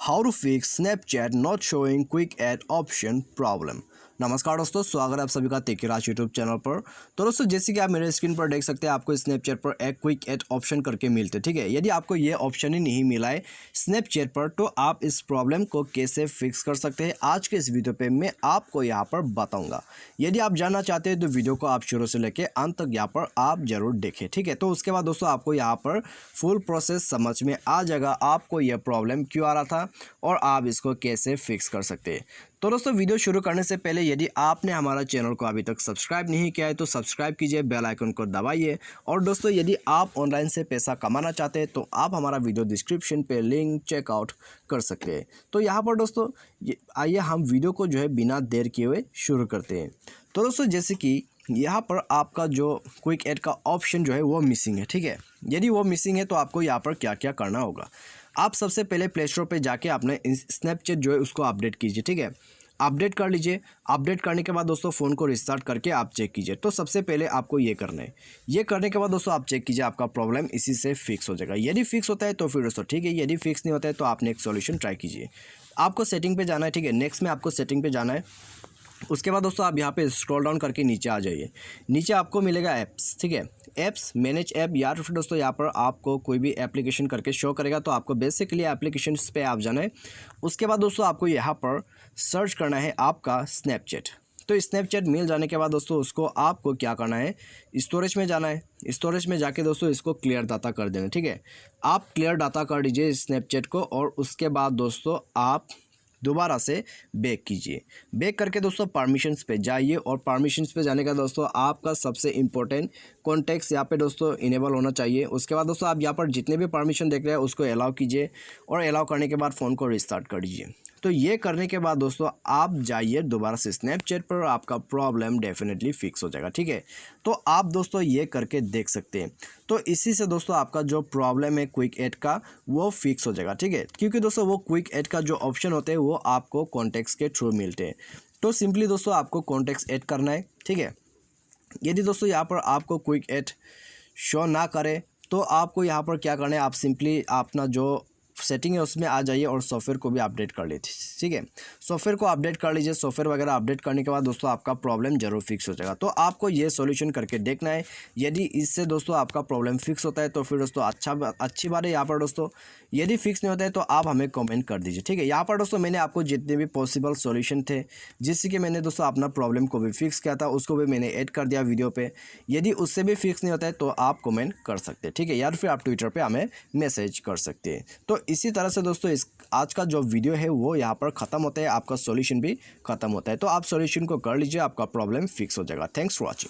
How to fix Snapchat not showing quick add option problem. नमस्कार दोस्तों, स्वागत है आप सभी का तेकीराज यूट्यूब चैनल पर। तो दोस्तों, जैसे कि आप मेरे स्क्रीन पर देख सकते हैं, आपको स्नैपचैट पर एक क्विक एड ऑप्शन करके मिलते हैं। ठीक है, यदि आपको ये ऑप्शन ही नहीं मिला है स्नैपचैट पर, तो आप इस प्रॉब्लम को कैसे फिक्स कर सकते हैं, आज के इस वीडियो पे मैं आपको यहाँ पर बताऊँगा। यदि आप जानना चाहते हैं तो वीडियो को आप शुरू से लेकर अंत तक यहाँ पर आप जरूर देखें। ठीक है, तो उसके बाद दोस्तों आपको यहाँ पर फुल प्रोसेस समझ में आ जाएगा, आपको यह प्रॉब्लम क्यों आ रहा था और आप इसको कैसे फिक्स कर सकते हैं। तो दोस्तों, वीडियो शुरू करने से पहले यदि आपने हमारा चैनल को अभी तक सब्सक्राइब नहीं किया है तो सब्सक्राइब कीजिए, बेल आइकन को दबाइए। और दोस्तों, यदि आप ऑनलाइन से पैसा कमाना चाहते हैं तो आप हमारा वीडियो डिस्क्रिप्शन पे लिंक चेकआउट कर सकते हैं। तो यहाँ पर दोस्तों आइए हम वीडियो को जो है बिना देर किए हुए शुरू करते हैं। तो दोस्तों, जैसे कि यहाँ पर आपका जो क्विक ऐड का ऑप्शन जो है वो मिसिंग है। ठीक है, यदि वो मिसिंग है तो आपको यहाँ पर क्या क्या करना होगा। आप सबसे पहले प्ले स्टोर पर जाके आपने स्नैपचैट जो है उसको अपडेट कीजिए। ठीक है, अपडेट कर लीजिए। अपडेट करने के बाद दोस्तों फ़ोन को रिस्टार्ट करके आप चेक कीजिए। तो सबसे पहले आपको ये करना है। ये करने के बाद दोस्तों आप चेक कीजिए, आपका प्रॉब्लम इसी से फिक्स हो जाएगा। यदि फिक्स होता है तो फिर दोस्तों ठीक है, यदि फिक्स नहीं होता है तो आप नेक्स्ट सॉल्यूशन ट्राई कीजिए। आपको सेटिंग पे जाना है। ठीक है, नेक्स्ट में आपको सेटिंग पे जाना है। उसके बाद दोस्तों आप यहाँ पे स्क्रॉल डाउन करके नीचे आ जाइए। नीचे आपको मिलेगा ऐप्स। ठीक है, ऐप्स, मैनेज ऐप, या फिर दोस्तों यहाँ पर आपको कोई भी एप्लीकेशन करके शो करेगा तो आपको बेसिकली एप्लीकेशंस पे आप जाना है। उसके बाद दोस्तों आपको यहाँ पर सर्च करना है आपका स्नैपचैट। तो स्नैपचैट मिल जाने के बाद दोस्तों उसको आपको क्या करना है, स्टोरेज में जाना है। स्टोरेज में जाके दोस्तों इसको क्लियर डाटा कर देना। ठीक है, आप क्लियर डाटा कर दीजिए स्नैपचैट को और उसके बाद दोस्तों आप दोबारा से बैक कीजिए। बैक करके दोस्तों परमिशंस पे जाइए और परमिशंस पे जाने का दोस्तों आपका सबसे इंपॉर्टेंट कॉन्टेक्ट्स यहाँ पे दोस्तों इनेबल होना चाहिए। उसके बाद दोस्तों आप यहाँ पर जितने भी परमिशन देख रहे हैं उसको अलाउ कीजिए और अलाउ करने के बाद फ़ोन को रिस्टार्ट कर दीजिए। तो ये करने के बाद दोस्तों आप जाइए दोबारा से स्नैपचैट पर, आपका प्रॉब्लम डेफिनेटली फिक्स हो जाएगा। ठीक है, तो आप दोस्तों ये करके देख सकते हैं। तो इसी से दोस्तों आपका जो प्रॉब्लम है क्विक ऐड का वो फिक्स हो जाएगा। ठीक है, क्योंकि दोस्तों वो क्विक ऐड का जो ऑप्शन होते हैं वो आपको कॉन्टेक्ट्स के थ्रू मिलते हैं। तो सिंपली दोस्तों आपको कॉन्टेक्ट्स ऐड करना है। ठीक है, यदि दोस्तों यहाँ पर आपको क्विक ऐड शो ना करे तो आपको यहाँ पर क्या करना है, आप सिंपली अपना जो सेटिंग है उसमें आ जाइए और सॉफ्टवेयर को भी अपडेट कर लीजिए। ठीक है, सॉफ्टवेयर को अपडेट कर लीजिए। सॉफ्टवेयर वगैरह अपडेट करने के बाद दोस्तों आपका प्रॉब्लम जरूर फिक्स हो जाएगा। तो आपको ये सॉल्यूशन करके देखना है। यदि इससे दोस्तों आपका प्रॉब्लम फिक्स होता है तो फिर दोस्तों अच्छी बात है। यहाँ पर दोस्तों यदि फिक्स नहीं होता है तो आप हमें कमेंट कर दीजिए। ठीक है, यहाँ पर दोस्तों मैंने आपको जितने भी पॉसिबल सॉल्यूशन थे जिससे कि मैंने दोस्तों अपना प्रॉब्लम को भी फिक्स किया था उसको भी मैंने ऐड कर दिया वीडियो पे। यदि उससे भी फिक्स नहीं होता है तो आप कमेंट कर सकते हैं। ठीक है, या फिर आप ट्विटर पे हमें मैसेज कर सकते हैं। तो इसी तरह से दोस्तों इस आज का जो वीडियो है वो यहाँ पर ख़त्म होता है, आपका सॉल्यूशन भी ख़त्म होता है। तो आप सॉल्यूशन को कर लीजिए, आपका प्रॉब्लम फिक्स हो जाएगा। Thanks for watching.